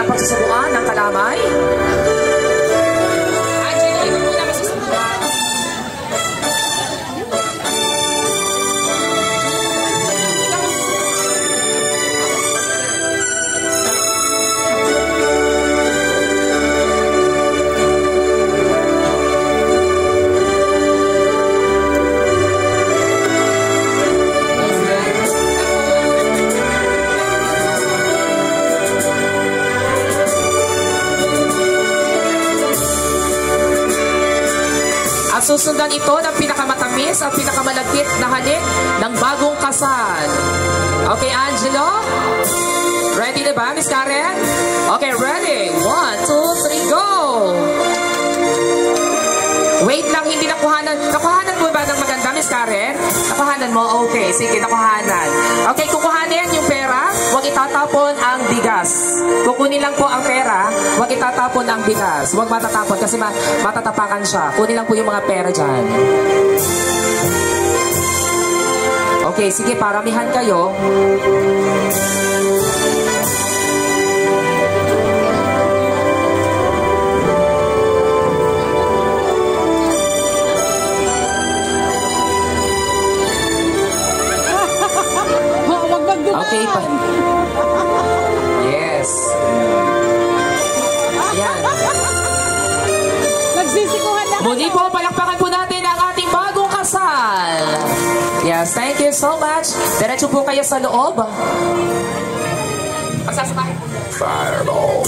pagsusubuan ng kalamay. Angelo, ito muna masusubuan. Susundan ito ng pinakamatamis at pinakamalagkit na halik ng bagong kasal. Okay, Angelo? Ready na ba, Miss Karen? Okay, ready? 1, 2, 3, go! Wait lang, hindi nakuhanan. Nakuhanan mo ba ng maganda, Miss Karen? Nakuhanan mo? Okay, sige, nakuhanan. Okay, kukuhanin yung pera, huwag itatapon ang bigas. Kukunin lang po ang pera, huwag itatapon ang bigas. Huwag matatapon kasi matatapakan siya. Kunin lang po yung mga pera dyan. Okay, sige, paramihan kayo. Okay pa. Yes. Ayan. Nagsisikuhan na. Muli po, palakpakan po natin ang ating bagong kasal. Yes, thank you so much. Diretso po kayo sa loob. Magsasamahin po. Fireball.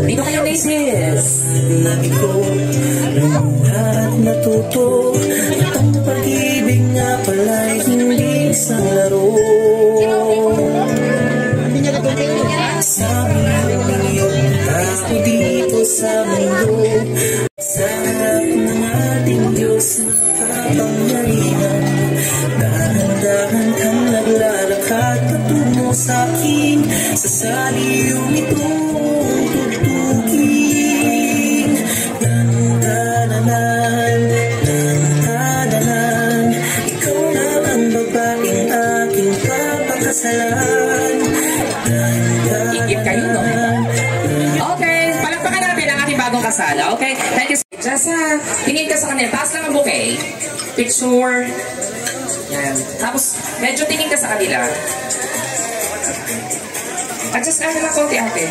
Dito kayo, ladies. Nabi ko, lumuhat natuto at ang pag-ibig nga pala'y hindi sa laro. Sabi ng iyong ako dito sa mundo, sa harap ng ating Diyos na kapangyarihan. Dahan-dahan kang naglalakad patungo sa akin, sa saliyong itong tugtugin. Nang-tadanan, ikaw na ang babaeng aking papakasalan. Igip kayo, no? Okay, palakpakan natin ang ating bagong kasal. Okay, thank you. Just tingin ka sa kanila. Taas lang ang bouquet. Picture. Yan. Tapos, medyo tingin ka sa kanila. Adjust ka na konti, ate.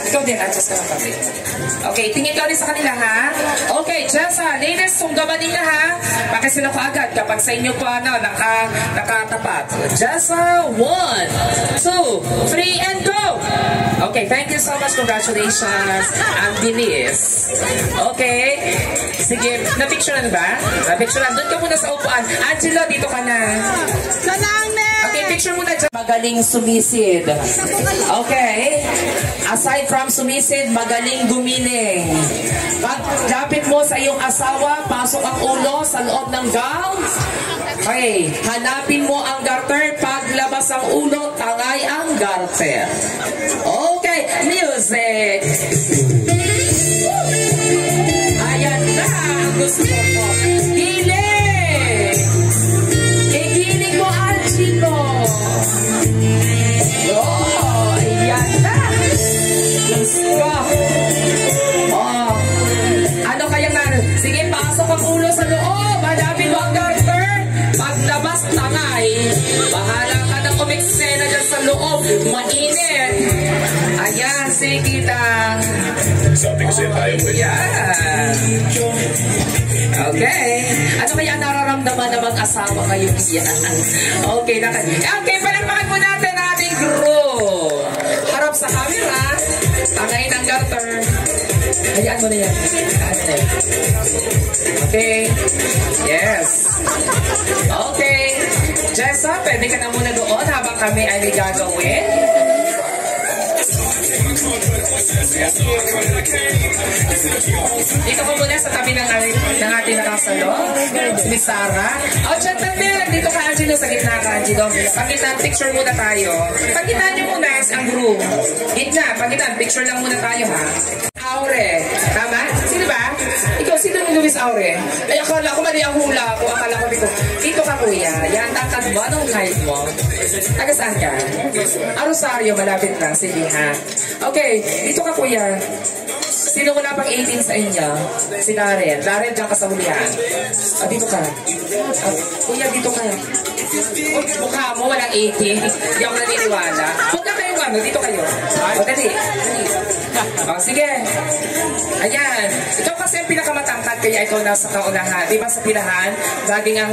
Ikaw din, adjust ka na konti. Okay, tingin ka ulit sa kanila, ha? Okay, Jessa, ladies, sunggabanin na, ha? Pakisila ko agad kapag sa inyo po, nakatapat. Jessa, 1, 2, 3, and go! Okay, thank you so much. Congratulations. Ang bilis. Okay. Sige, na-picturean ba? Na-picturean. Doon ka muna sa upuan. Angelo, dito ka na. Okay, picture muna dyan. Magaling sumisid. Okay. Aside from sumisid, magaling gumiling. Pagdapit mo sa iyong asawa, pasok ang ulo sa loob ng gown. Okay. Hanapin mo ang garter. Paglabas ang ulo, tangay ang garter. Okay. Music. Ayan na. Gusto ko. Giling. Igiling mo, Angelo. Oh, ayan na. Gusto. Oh. Bahala ka na kumiksena dyan sa loob. Mainit. Ayan, sige lang. Sabi ko sa'yo tayo po. Ayan. Okay. Ano kaya nararamdaman na mag-asawa kayo yan? Okay na kayo. Okay, palagpakan po natin ang ating group. Harap sa camera. Tangay ng garter. Hayaan mo na yan. Okay. Yes. Okay. Jessa, pwede ka na muna doon habang kami ay may gagawin. Dito ko muna sa tabi ng ating nakasalo. Si Miss Sarah. O, gentlemen, dito ka, Angelo, sa gitna ka, Angelo. Pagitan, picture muna tayo. Pagitan niyo muna ang group. Gitna, pagitan, picture lang muna tayo, ha? Aure. Tama? Sino ba? Ikaw, sino ni Luis Aure? Ay, akala ko mali ang hula ko. Akala ko dito ka, kuya. Yan, tangkad mo. Anong height mo? Taga saan ka? Rosario, malapit na. Sige, ha? Okay, dito ka, kuya. Sino wala pang 18 sa inyo? Si Darren. Darren, dyan ka sa hulihan. Dito ka. Kuya, dito ka. Mukha mo, walang 18. Hindi ako naniniwala. Huwag na kayo, ano, dito kayo. Dali. Sige. Ayan. Ikaw kasi ang pinakamatangkad, kaya ikaw nasa kaunahan. Di ba sa pilahan, laging ang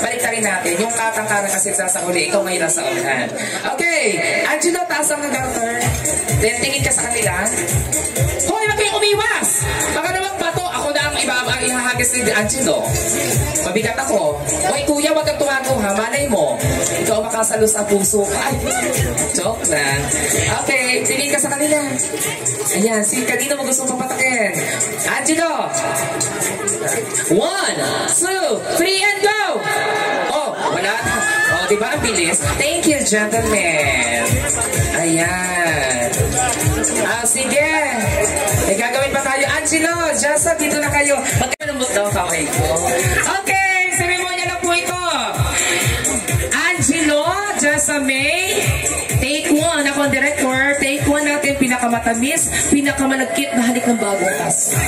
baliktarin natin. Yung katangkaran kasi sa huli, ikaw ngayon nasa unahan. Okay. Angelo, taas ang garter. Then, tingin ka sa kanila. Hoy, wag kayong umiwas! Baka naman bato, ako na ang ihahagis ni Angelo. Mabigat ako. Hoy, kuya, wag kang tumago, ha? Malay mo. Ikaw makasalo sa puso. Ay, joke na. Okay, tingin ka sa kanila. Ayan, kanino mo gusto papatakin? Angelo! 1, 2, 3, and go! Oh, wala. Oh, diba ang bilis? Thank you, gentlemen. Ayan. Sige. May gagawin pa tayo. Angelo, Jessa, dito na kayo. Magkalambot daw kaway ko. Okay, seremonya na po ito. Angelo, Jessa May, take 1. Ako ang director. Take 1 natin, pinakamatamis, pinakamalagkit na halik ng bagong kasal.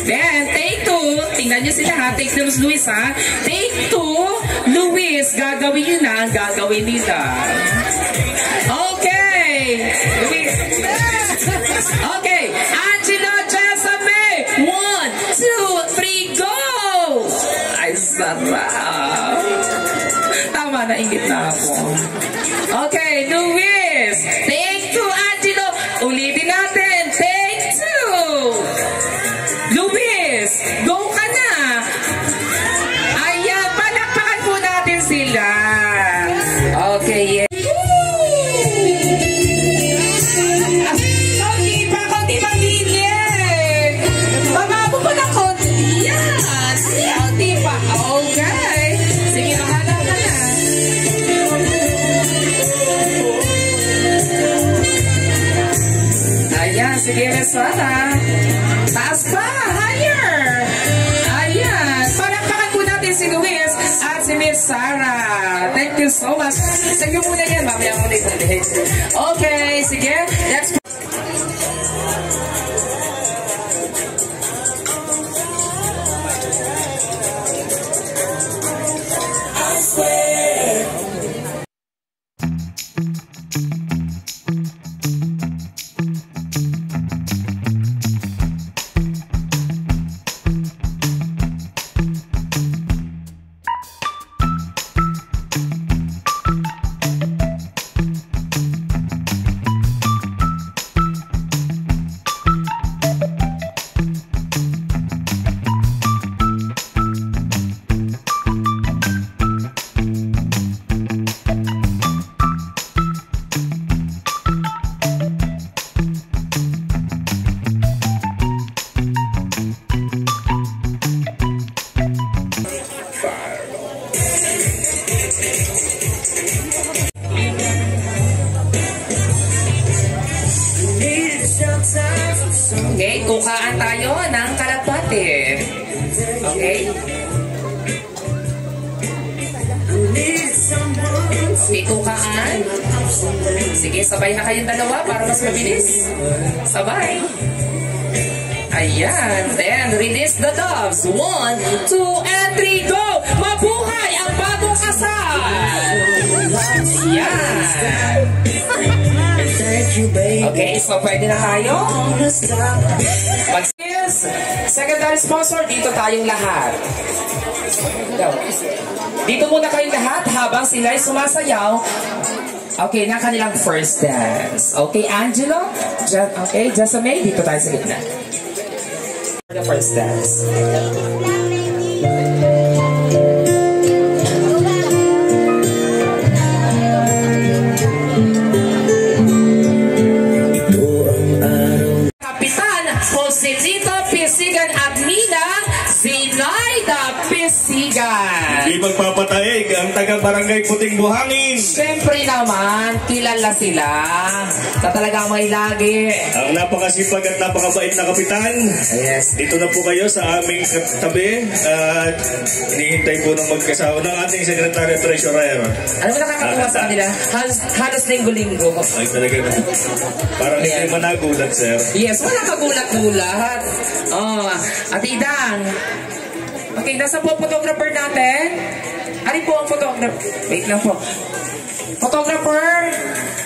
Then, take 2. Tingnan nyo sila, ha? Take 2, Luis, ha? Take 2, Luis, gagawin nyo na ang gagawin nila. Okay. Luis. Okay. Angelo, Jessa May. 1, 2, 3, go! Ay, sarap. Tama, naingit na ako. Okay, Luis. Take 2, Angelo. Ulitin natin. Take 2. Luis, go ka na. Ayan, palakpakan po natin sila. Okay, yeah. Konti pa gilid. Bababo pa na konti. Yan. Konti pa. Okay. Sige, mahala ka na. Ayan, sige, Resata. Taas pa, higher. Ayan. Palakpakan po natin si Luis at si Miss Sarah. Thank you so much. Sige muna yan, mamaya muna ikulit. Okay, sige. Next. Okay, kukaan tayo ng kalapate. Okay? Okay, kukaan. Sige, sabay na kayong dalawa para mas mabilis. Sabay. Ayan. Then, release the doves. 1, 2, and 3, go! Mabuhay ang bagong kasal! Yan. Okay, so pwede na tayo. Mag-skills. Secondary sponsor, dito tayong lahat. Dito muna kayong lahat habang sila'y sumasayaw. Okay, na kanilang first dance. Okay, Angelo? Okay, Jessamay, dito tayo sa gitna. For the first dance. Kapitan Josecito Pisigan at Ninang Zinaida Pisigan. Hindi magpapataig ang taga-barangay Puting Buhangin. Siyempre naman, kilala sila. Sa talagang may lagi. Ang napakasipag at napakabait na kapitan. Yes. Dito na po kayo sa aming tabi at hinihintay po ng magkasawa ng ating Secretary Treasurer. Ano ba nakakatuwa sa kanila? Halos linggo-linggo. Ay talaga na. Parang hindi managulat, sir. Yes, wala kagulat-gulat. Oh, Ate Idang. Okay, nasa po photographer natin? Ari po ang photographer. Wait lang po. Photographer.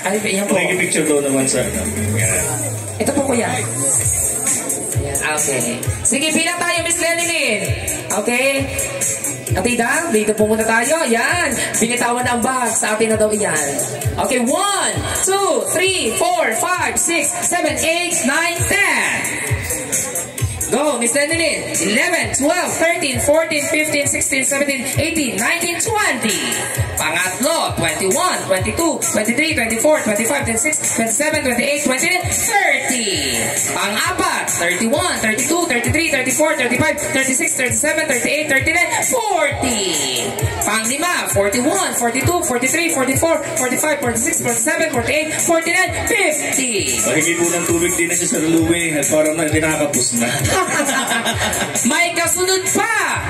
Ari po, yan po. Picture daw naman sa ano. Ito po kuya. Yan, okay. Sige, bilang tayo, Miss Lenilyn. Okay? Ate Idang, dito po muna tayo. Yan. Binitawan ang bag. Sa atin na daw yan. Okay, 1, 2, 3, 4, 5, 6, 7, 8, 9, 10. Go, Miss Lenilyn. 11, 12, 13, 14, 15, 16, 17, 18, 19, 20. Pangatlo, 21, 22, 23, 24, 25, 26, 27, 28, 29, 30. Pang-apat, 31, 32, 33, 34, 35, 36, 37, 38, 39, 40. Pang-lima, 41, 42, 43, 44, 45, 46, 47, 48, 49, 50. Mahigit po ng tubig din na siya sa luluwi at parang hindi nakakapos na. May kasunod pa,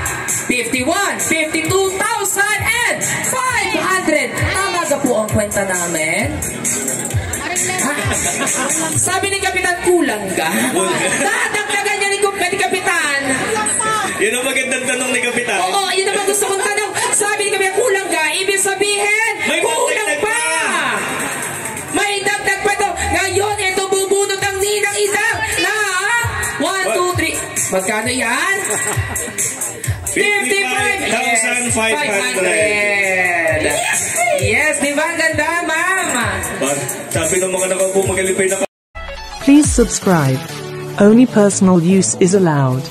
51, 52,500. Tama ka po ang kwenta namin. Sabi ni Kapitan, kulang ka. Dadagdagan niya ni Kapitan. Yun ang magandang tanong ni Kapitan. Oo, yun naman gusto kong tanong. Sabi ni Kapitan, kulang ka. Ibig sabihin, may kulang pa. May dagdag pa to. Ngayon, ito bubunot ang Ninang Idang na 1, 2, 3. Magkano yan? 55,500. Yes, di ba? Ganda, ma'am. Sabi ng mga nakapo, magalipay na. Please subscribe. Only personal use is allowed.